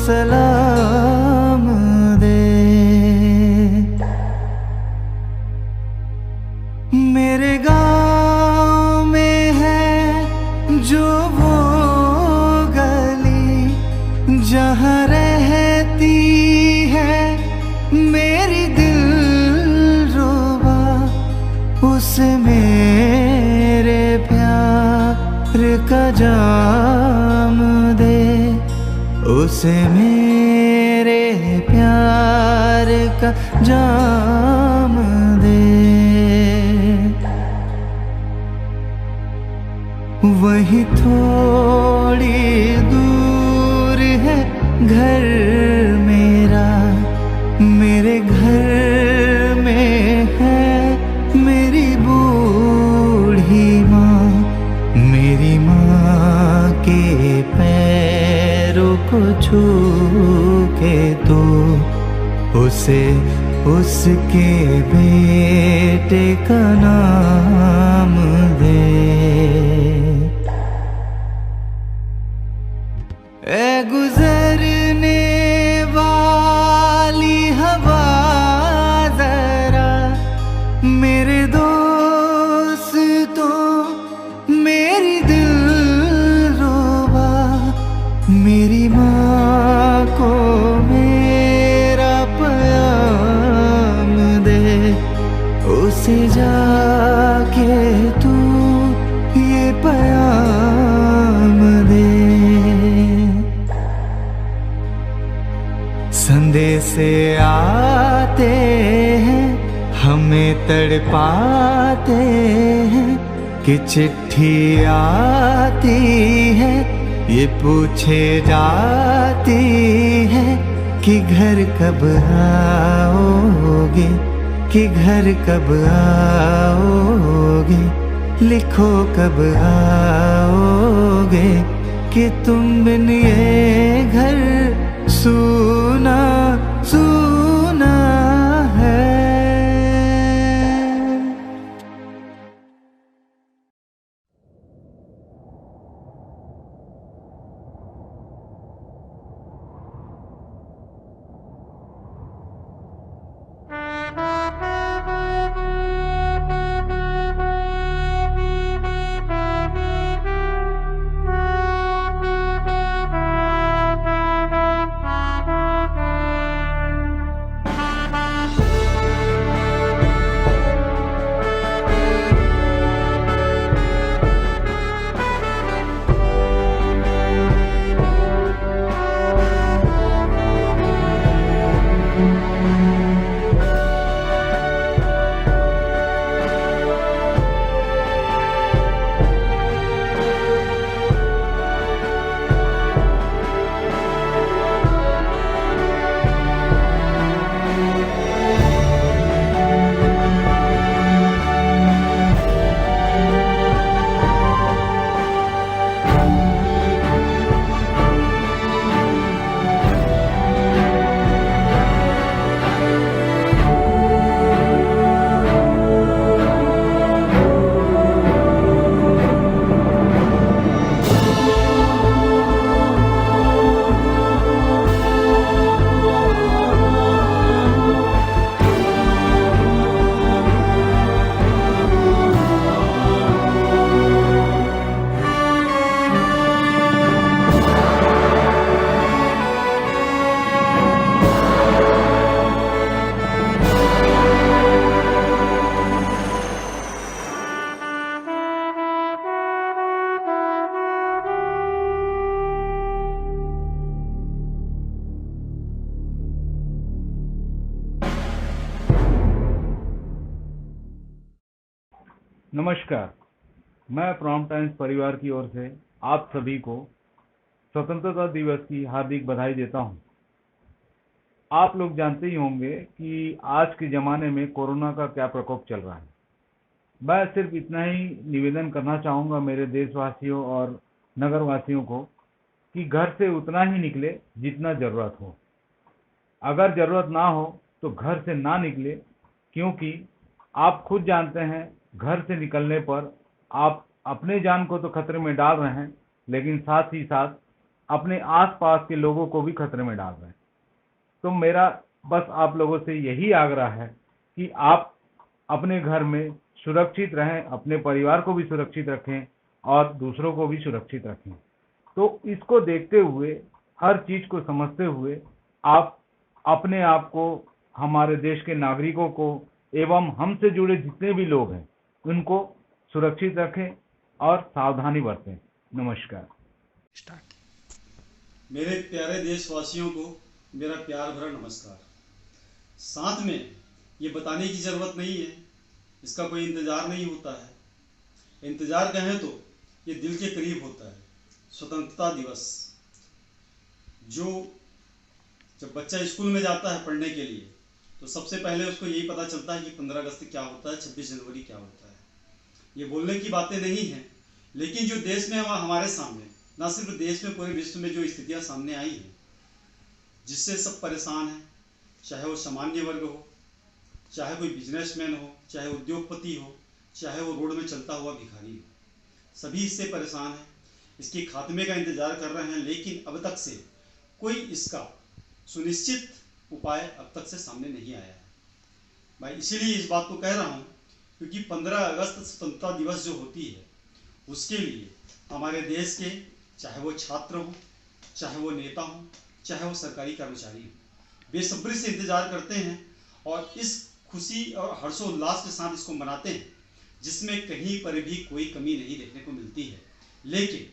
सलाम दे। मेरे गाँव में है जो वो गली जहाँ रहती है मेरी दिलरुबा, उसे मेरे प्यार का जाम दे, उसे मेरे प्यार का जाम दे। वही थोड़ी दूर है घर मेरा, मेरे घर में है मेरी बूढ़ी माँ, मेरी माँ के पैरों को छू के तो उसे उसके बेटे का नाम दे। ए गुजरने वाली हवा जरा मेरे दोस्तों मेरी दिलरुबा, मेरी माँ को मेरा प्याम दे, उसे जाके तू ये प्याम दे। संदेशे आते हैं हमें तड़पाते हैं कि चिट्ठी आती है ये पूछे जाती है कि घर कब आओगे, कि घर कब आओगे, लिखो कब आओगे कि तुम बिन ये घर सूना सूना है। नमस्कार, मैं प्रॉम्प्ट टाइम्स परिवार की ओर से आप सभी को स्वतंत्रता दिवस की हार्दिक बधाई देता हूं। आप लोग जानते ही होंगे कि आज के ज़माने में कोरोना का क्या प्रकोप चल रहा है। मैं सिर्फ इतना ही निवेदन करना चाहूँगा मेरे देशवासियों और नगरवासियों को कि घर से उतना ही निकले जितना ज़रूरत हो। अगर ज़रूरत ना हो तो घर से ना निकले, क्योंकि आप खुद जानते हैं घर से निकलने पर आप अपने जान को तो खतरे में डाल रहे हैं, लेकिन साथ ही साथ अपने आसपास के लोगों को भी खतरे में डाल रहे हैं। तो मेरा बस आप लोगों से यही आग्रह है कि आप अपने घर में सुरक्षित रहें, अपने परिवार को भी सुरक्षित रखें और दूसरों को भी सुरक्षित रखें। तो इसको देखते हुए, हर चीज को समझते हुए आप अपने आप को, हमारे देश के नागरिकों को एवं हमसे जुड़े जितने भी लोग हैं उनको सुरक्षित रखें और सावधानी बरतें। नमस्कार। मेरे प्यारे देशवासियों को मेरा प्यार भरा नमस्कार। साथ में ये बताने की ज़रूरत नहीं है, इसका कोई इंतज़ार नहीं होता है। इंतज़ार कहें तो ये दिल के करीब होता है। स्वतंत्रता दिवस, जो जब बच्चा स्कूल में जाता है पढ़ने के लिए तो सबसे पहले उसको यही पता चलता है कि 15 अगस्त क्या होता है, 26 जनवरी क्या होता है। ये बोलने की बातें नहीं हैं, लेकिन जो देश में हमारे सामने, ना सिर्फ देश में पूरे विश्व में जो स्थितियां सामने आई हैं जिससे सब परेशान हैं, चाहे वो सामान्य वर्ग हो, चाहे कोई बिजनेसमैन हो, चाहे उद्योगपति हो, चाहे वो रोड में चलता हुआ भिखारी हो, सभी इससे परेशान हैं, इसके खात्मे का इंतजार कर रहे हैं। लेकिन अब तक से कोई इसका सुनिश्चित उपाय अब तक से सामने नहीं आया है। मैं इसीलिए इस बात को कह रहा हूँ क्योंकि 15 अगस्त स्वतंत्रता दिवस जो होती है उसके लिए हमारे देश के, चाहे वो छात्र हो, चाहे वो नेता हो, चाहे वो सरकारी कर्मचारी हो, बेसब्री से इंतजार करते हैं और इस खुशी और हर्षोल्लास के साथ इसको मनाते हैं जिसमें कहीं पर भी कोई कमी नहीं देखने को मिलती है। लेकिन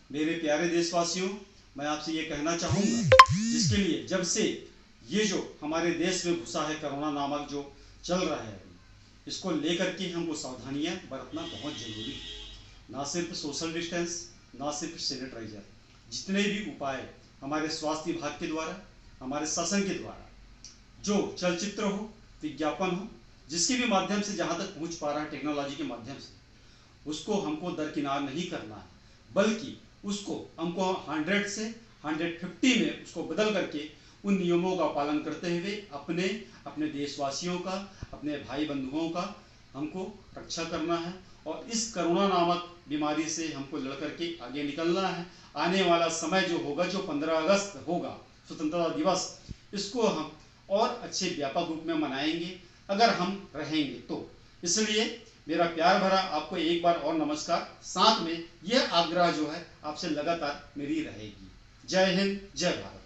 मेरे प्यारे देशवासियों, मैं आपसे ये कहना चाहूँगा, जिसके लिए जब से ये जो हमारे देश में घुसा है कोरोना नामक जो चल रहा है अभी, इसको लेकर के हमको सावधानियां बरतना बहुत जरूरी है। ना सिर्फ सोशल डिस्टेंस, ना सिर्फ सैनिटाइजर, जितने भी उपाय हमारे स्वास्थ्य विभाग के द्वारा, हमारे शासन के द्वारा, जो चलचित्र हो, विज्ञापन हो, जिसके भी माध्यम से जहाँ तक पहुँच पा रहा है टेक्नोलॉजी के माध्यम से, उसको हमको दरकिनार नहीं करना है, बल्कि उसको हमको 100 से 150 में उसको बदल करके उन नियमों का पालन करते हुए अपने अपने देशवासियों का, अपने भाई बंधुओं का हमको रक्षा करना है और इस कोरोना नामक बीमारी से हमको लड़ करके आगे निकलना है। आने वाला समय जो होगा, जो 15 अगस्त होगा स्वतंत्रता दिवस, इसको हम और अच्छे व्यापक रूप में मनाएंगे अगर हम रहेंगे तो। इसलिए मेरा प्यार भरा आपको एक बार और नमस्कार। साथ में यह आग्रह जो है आपसे लगातार मेरी रहेगी। जय हिंद, जय भारत।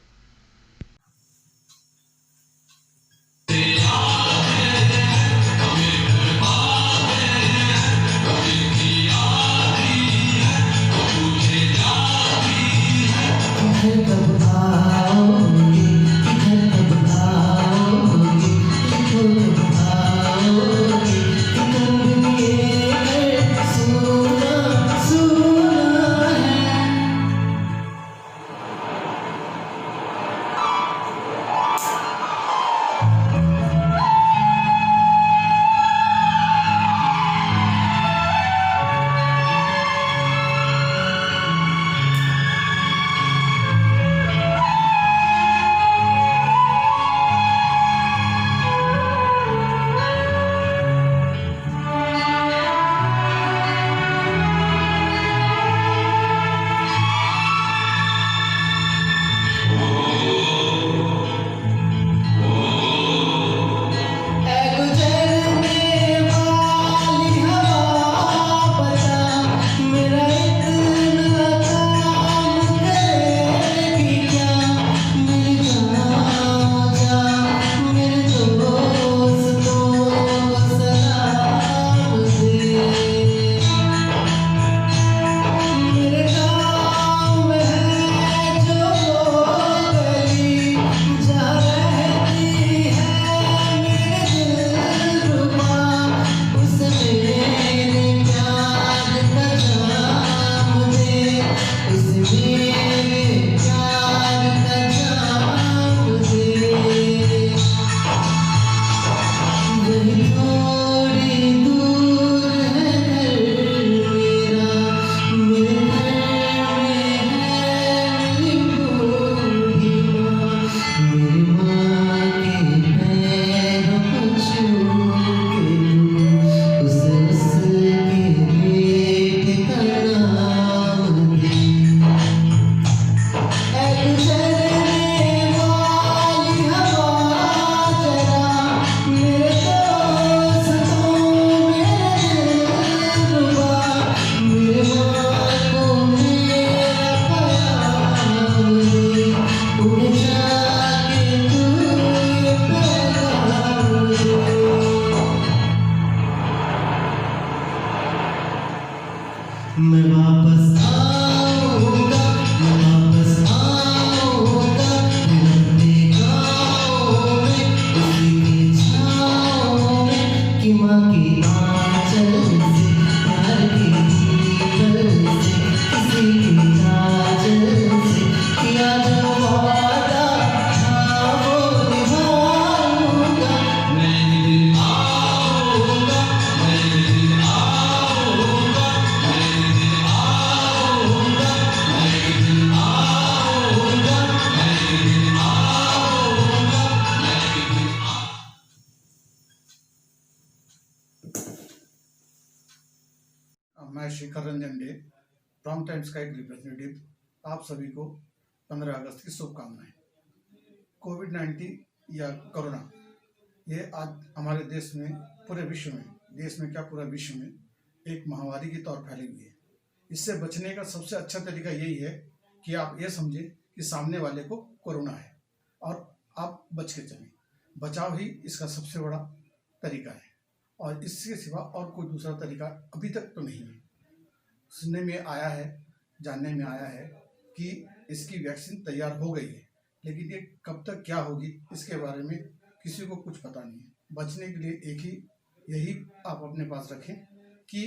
वापस आऊंगा, मैं वापस आऊंगा, लंबे गाँव में उसी की छाँव में कि माँ की आंचल से प्यार की हींचल से किसी की काजल से किया जो वादा था वो निभाऊंगा। मैं दिल आऊंगा, मैं दिल आऊंगा, मैं दिल आऊंगा, मैं दिल आऊंगा, मैं दिल आऊंगा, मैं दिल मैं Shekhar Ranjan day, prompt times का एक रिप्रेजेंटेटिव। आप सभी को 15 अगस्त की शुभकामनाएं। कोविड-19 या कोरोना, ये आज हमारे देश में, पूरे विश्व में, देश में क्या पूरा विश्व में एक महामारी के तौर फैली हुई है। इससे बचने का सबसे अच्छा तरीका यही है कि आप ये समझें कि सामने वाले को कोरोना है और आप बच के चलें। बचाव ही इसका सबसे बड़ा तरीका है और इसके सिवा और कोई दूसरा तरीका अभी तक तो नहीं है। सुनने में आया है, जानने में आया है कि इसकी वैक्सीन तैयार हो गई है, लेकिन ये कब तक क्या होगी इसके बारे में किसी को कुछ पता नहीं है। बचने के लिए एक ही यही आप अपने पास रखें कि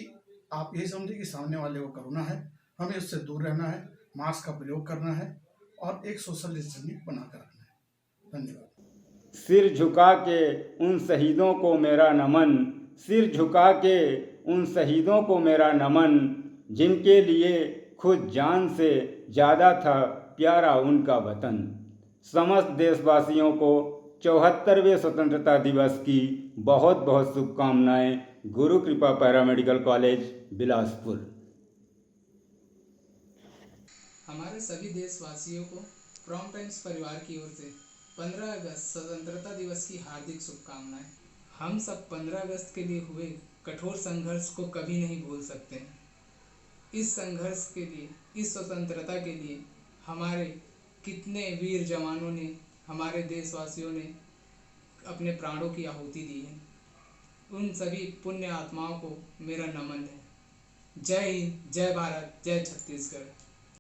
आप यही समझें कि सामने वाले को कोरोना है, हमें उससे दूर रहना है, मास्क का प्रयोग करना है और एक सोशल डिस्टेंसिंग बनाकर रखना है। धन्यवाद। सिर झुका के उन शहीदों को मेरा नमन, सिर झुका के उन शहीदों को मेरा नमन, जिनके लिए खुद जान से ज़्यादा था प्यारा उनका वतन। समस्त देशवासियों को 74वें स्वतंत्रता दिवस की बहुत बहुत शुभकामनाएं। गुरु कृपा पैरामेडिकल कॉलेज बिलासपुर। हमारे सभी देशवासियों को प्रॉम्प्ट टाइम्स परिवार की ओर से 15 अगस्त स्वतंत्रता दिवस की हार्दिक शुभकामनाएं। हम सब 15 अगस्त के लिए हुए कठोर संघर्ष को कभी नहीं भूल सकते हैं। इस संघर्ष के लिए, इस स्वतंत्रता के लिए हमारे कितने वीर जवानों ने, हमारे देशवासियों ने अपने प्राणों की आहुति दी है। उन सभी पुण्य आत्माओं को मेरा नमन है। जय हिंद, जय भारत, जय छत्तीसगढ़।